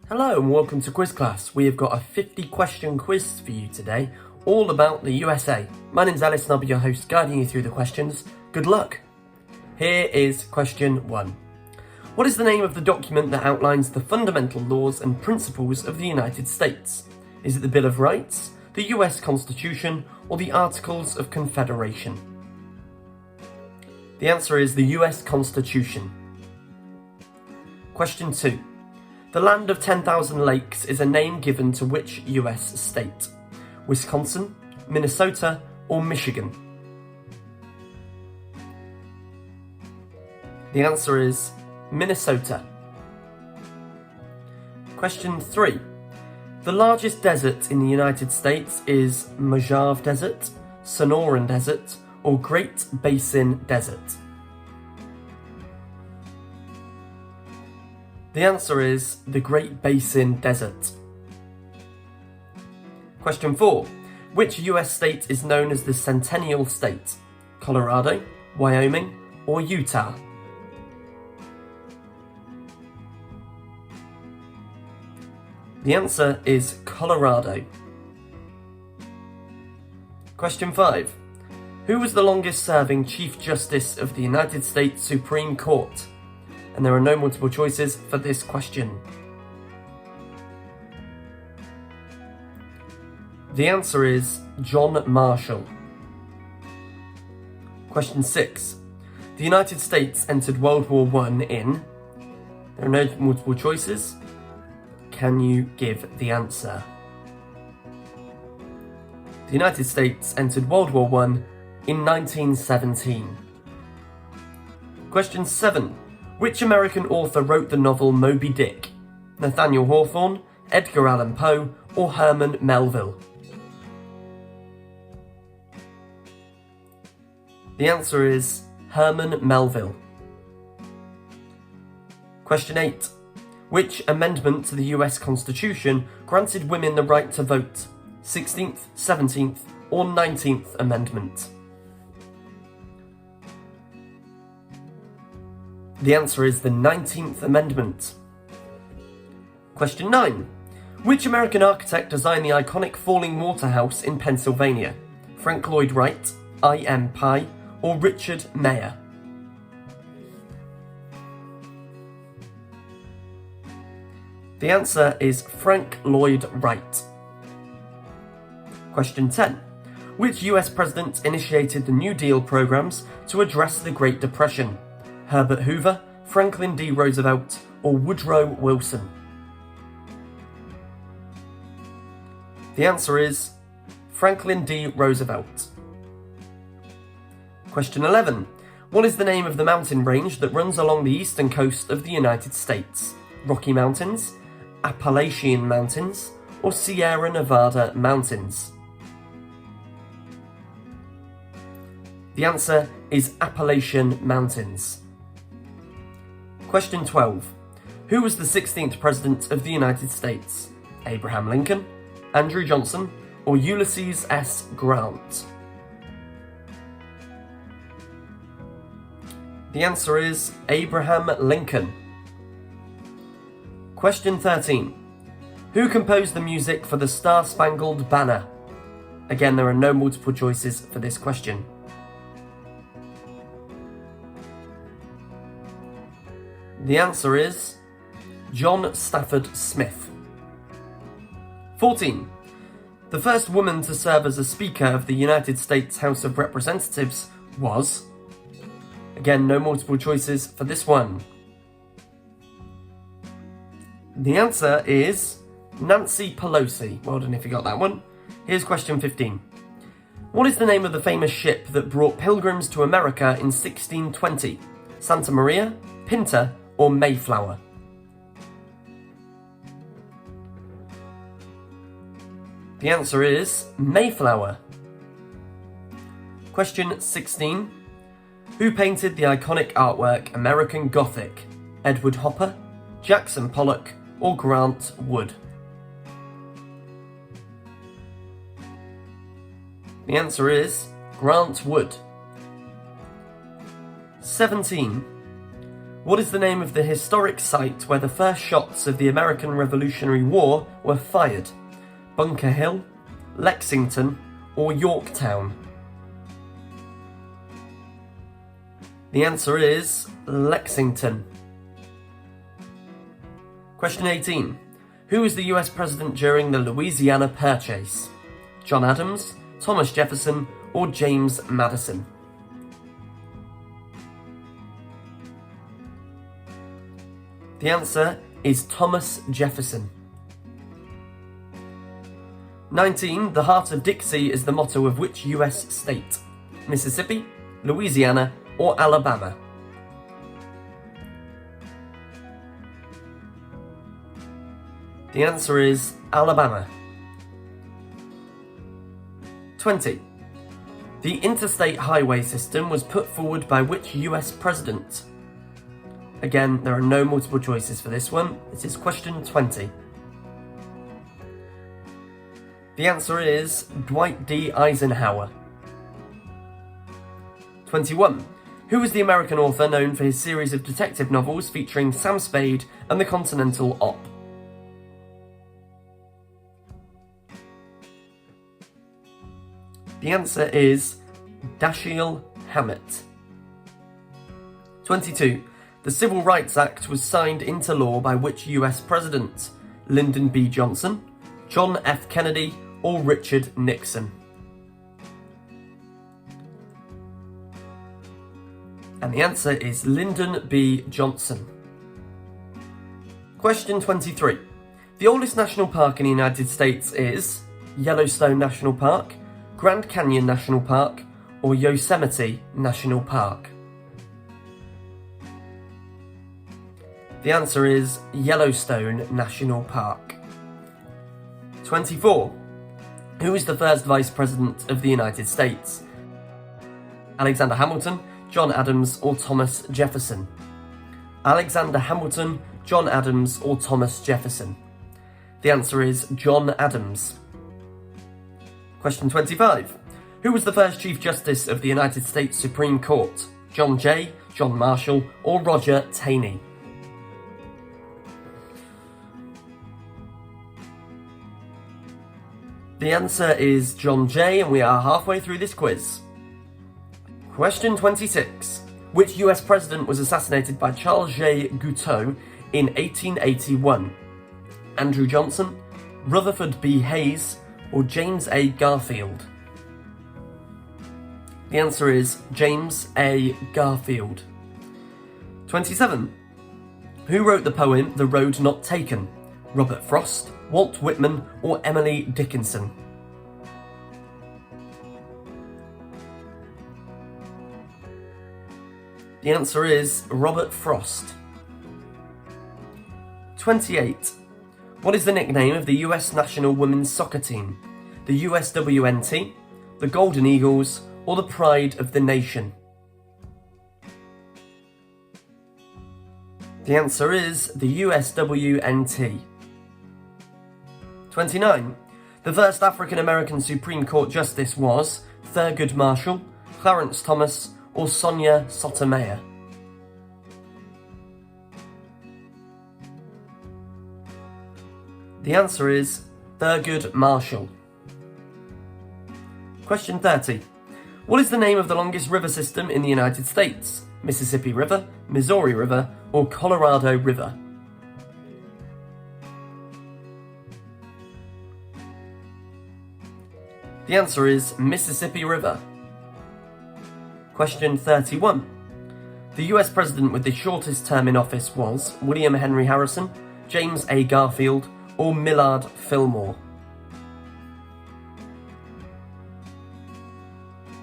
Hello and welcome to Quiz Class. We have got a 50-question quiz for you today, all about the USA. My name's Alice and I'll be your host, guiding you through the questions. Good luck! Here is question 1. What is the name of the document that outlines the fundamental laws and principles of the United States? Is it the Bill of Rights, the US Constitution, or the Articles of Confederation? The answer is the US Constitution. Question 2. The land of 10,000 lakes is a name given to which US state? Wisconsin, Minnesota, or Michigan? The answer is Minnesota. Question 3. The largest desert in the United States is Mojave Desert, Sonoran Desert, or Great Basin Desert? The answer is the Great Basin Desert. Question 4. Which US state is known as the Centennial State? Colorado, Wyoming, or Utah? The answer is Colorado. Question 5. Who was the longest serving Chief Justice of the United States Supreme Court? And there are no multiple choices for this question. The answer is John Marshall. Question 6. The United States entered World War I in... There are no multiple choices. Can you give the answer? The United States entered World War I in 1917. Question 7. Which American author wrote the novel Moby Dick? Nathaniel Hawthorne, Edgar Allan Poe, or Herman Melville? The answer is Herman Melville. Question 8. Which amendment to the US Constitution granted women the right to vote? 16th, 17th, or 19th Amendment? The answer is the 19th Amendment. Question 9. Which American architect designed the iconic Falling Water House in Pennsylvania? Frank Lloyd Wright, I.M. Pye, or Richard Mayer? The answer is Frank Lloyd Wright. Question 10. Which US president initiated the New Deal programs to address the Great Depression? Herbert Hoover, Franklin D. Roosevelt, or Woodrow Wilson? The answer is Franklin D. Roosevelt. Question 11. What is the name of the mountain range that runs along the eastern coast of the United States? Rocky Mountains, Appalachian Mountains, or Sierra Nevada Mountains? The answer is Appalachian Mountains. Question 12. Who was the 16th President of the United States? Abraham Lincoln, Andrew Johnson, or Ulysses S. Grant? The answer is Abraham Lincoln. Question 13. Who composed the music for the Star-Spangled Banner? Again, there are no multiple choices for this question. The answer is John Stafford Smith. 14. The first woman to serve as a Speaker of the United States House of Representatives was... Again, no multiple choices for this one. The answer is Nancy Pelosi. Well done if you got that one. Here's question 15. What is the name of the famous ship that brought pilgrims to America in 1620? Santa Maria, Pinta, or Mayflower? The answer is Mayflower. Question 16. Who painted the iconic artwork American Gothic? Edward Hopper, Jackson Pollock, or Grant Wood? The answer is Grant Wood. 17. What is the name of the historic site where the first shots of the American Revolutionary War were fired? Bunker Hill, Lexington, or Yorktown? The answer is Lexington. Question 18. Who was the US President during the Louisiana Purchase? John Adams, Thomas Jefferson, or James Madison? The answer is Thomas Jefferson. 19. The Heart of Dixie is the motto of which US state? Mississippi, Louisiana, or Alabama? The answer is Alabama. 20. The interstate highway system was put forward by which US president? Again, there are no multiple choices for this one. This is question 20. The answer is Dwight D. Eisenhower. 21. Who was the American author known for his series of detective novels featuring Sam Spade and the Continental Op? The answer is Dashiell Hammett. 22. The Civil Rights Act was signed into law by which US president? Lyndon B. Johnson, John F. Kennedy, or Richard Nixon? And the answer is Lyndon B. Johnson. Question 23. The oldest national park in the United States is Yellowstone National Park, Grand Canyon National Park, or Yosemite National Park? The answer is Yellowstone National Park. 24. Who is the first Vice President of the United States? Alexander Hamilton, John Adams, or Thomas Jefferson? Alexander Hamilton, John Adams, or Thomas Jefferson? The answer is John Adams. Question 25. Who was the first Chief Justice of the United States Supreme Court? John Jay, John Marshall, or Roger Taney? The answer is John Jay, and we are halfway through this quiz. Question 26. Which US president was assassinated by Charles J. Guiteau in 1881? Andrew Johnson, Rutherford B. Hayes, or James A. Garfield? The answer is James A. Garfield. 27. Who wrote the poem The Road Not Taken? Robert Frost, Walt Whitman, or Emily Dickinson? The answer is Robert Frost. 28. What is the nickname of the US national women's soccer team? The USWNT, the Golden Eagles, or the Pride of the Nation? The answer is the USWNT. 29. The first African American Supreme Court Justice was Thurgood Marshall, Clarence Thomas, or Sonia Sotomayor? The answer is Thurgood Marshall. Question 30. What is the name of the longest river system in the United States? Mississippi River, Missouri River, or Colorado River? The answer is Mississippi River. Question 31. The US president with the shortest term in office was William Henry Harrison, James A. Garfield, or Millard Fillmore?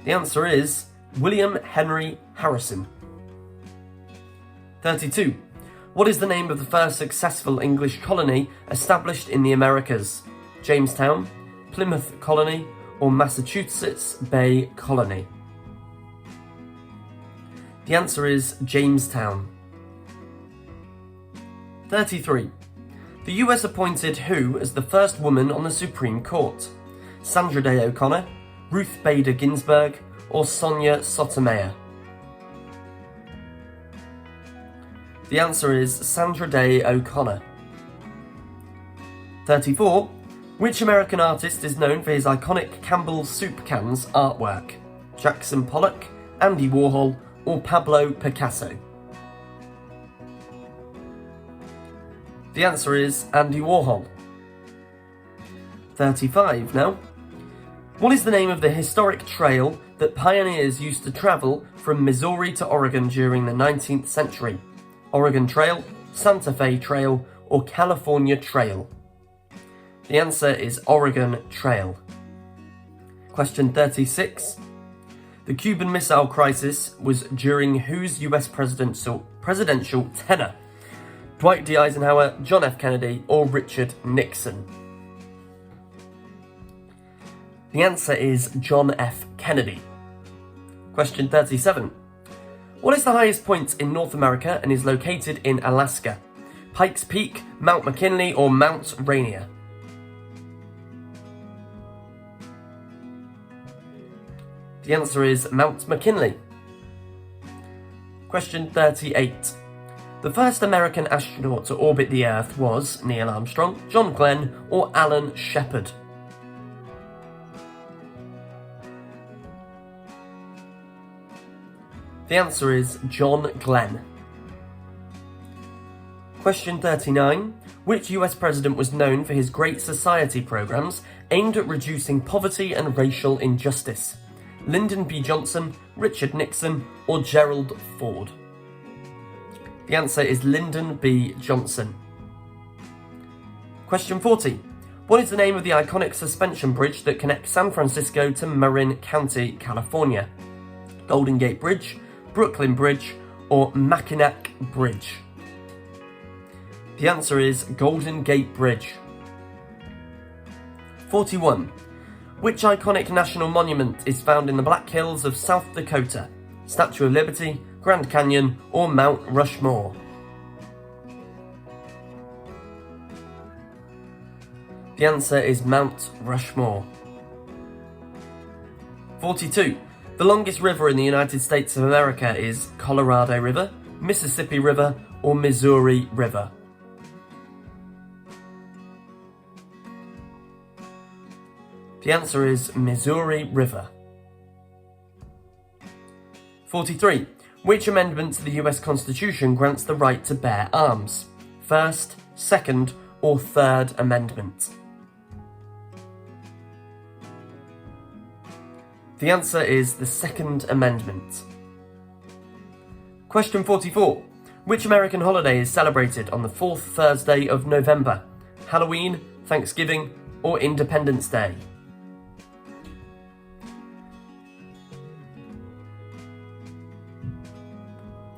The answer is William Henry Harrison. 32. What is the name of the first successful English colony established in the Americas? Jamestown, Plymouth Colony, or Massachusetts Bay Colony? The answer is Jamestown. 33. The US appointed who as the first woman on the Supreme Court? Sandra Day O'Connor, Ruth Bader Ginsburg, or Sonia Sotomayor? The answer is Sandra Day O'Connor. 34. Which American artist is known for his iconic Campbell's soup cans artwork? Jackson Pollock, Andy Warhol, or Pablo Picasso? The answer is Andy Warhol. 35 now. What is the name of the historic trail that pioneers used to travel from Missouri to Oregon during the 19th century? Oregon Trail, Santa Fe Trail, or California Trail? The answer is Oregon Trail. Question 36. The Cuban Missile Crisis was during whose US presidential tenure? Dwight D. Eisenhower, John F. Kennedy, or Richard Nixon? The answer is John F. Kennedy. Question 37. What is the highest point in North America and is located in Alaska? Pikes Peak, Mount McKinley, or Mount Rainier? The answer is Mount McKinley. Question 38. The first American astronaut to orbit the Earth was Neil Armstrong, John Glenn, or Alan Shepard? The answer is John Glenn. Question 39. Which US president was known for his Great Society programs aimed at reducing poverty and racial injustice? Lyndon B. Johnson, Richard Nixon, or Gerald Ford? The answer is Lyndon B. Johnson. Question 40. What is the name of the iconic suspension bridge that connects San Francisco to Marin County, California? Golden Gate Bridge, Brooklyn Bridge, or Mackinac Bridge? The answer is Golden Gate Bridge. 41. Which iconic national monument is found in the Black Hills of South Dakota? Statue of Liberty, Grand Canyon, or Mount Rushmore? The answer is Mount Rushmore. 42. The longest river in the United States of America is Colorado River, Mississippi River, or Missouri River? The answer is Missouri River. 43. Which amendment to the US Constitution grants the right to bear arms? First, Second, or Third Amendment? The answer is the Second Amendment. Question 44. Which American holiday is celebrated on the fourth Thursday of November? Halloween, Thanksgiving, or Independence Day?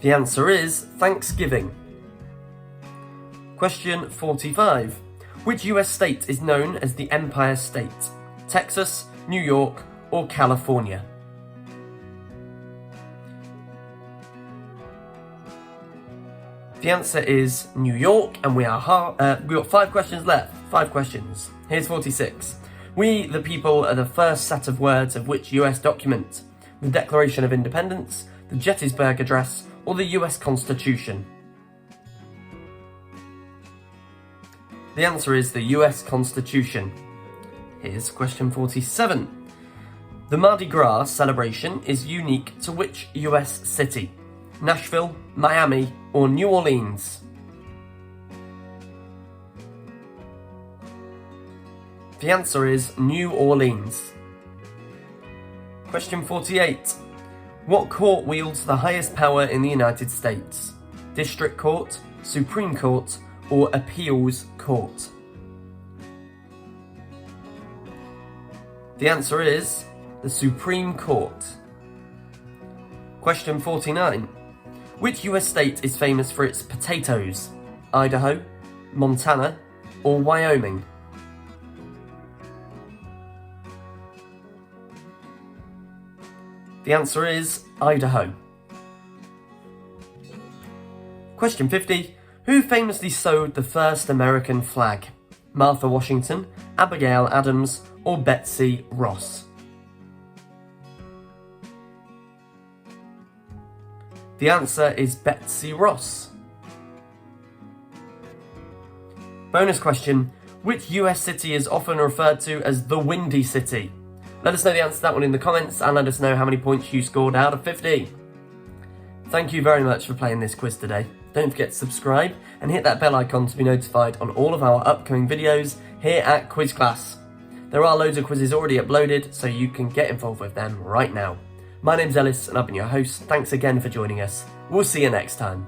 The answer is Thanksgiving. Question 45. Which US state is known as the Empire State? Texas, New York, or California? The answer is New York, and we've got 5 questions left. 5 questions. Here's 46. We, the people, are the first set of words of which US document? The Declaration of Independence, the Gettysburg Address, or the US Constitution? The answer is the US Constitution. Here's question 47. The Mardi Gras celebration is unique to which US city? Nashville, Miami, or New Orleans? The answer is New Orleans. Question 48. What court wields the highest power in the United States? District Court, Supreme Court, or Appeals Court? The answer is the Supreme Court. Question 49. Which US state is famous for its potatoes? Idaho, Montana, or Wyoming? The answer is Idaho. Question 50. Who famously sewed the first American flag? Martha Washington, Abigail Adams, or Betsy Ross? The answer is Betsy Ross. Bonus question, which US city is often referred to as the Windy City? Let us know the answer to that one in the comments and let us know how many points you scored out of 50. Thank you very much for playing this quiz today. Don't forget to subscribe and hit that bell icon to be notified on all of our upcoming videos here at Quiz Class. There are loads of quizzes already uploaded, so you can get involved with them right now. My name's Ellis and I've been your host. Thanks again for joining us. We'll see you next time.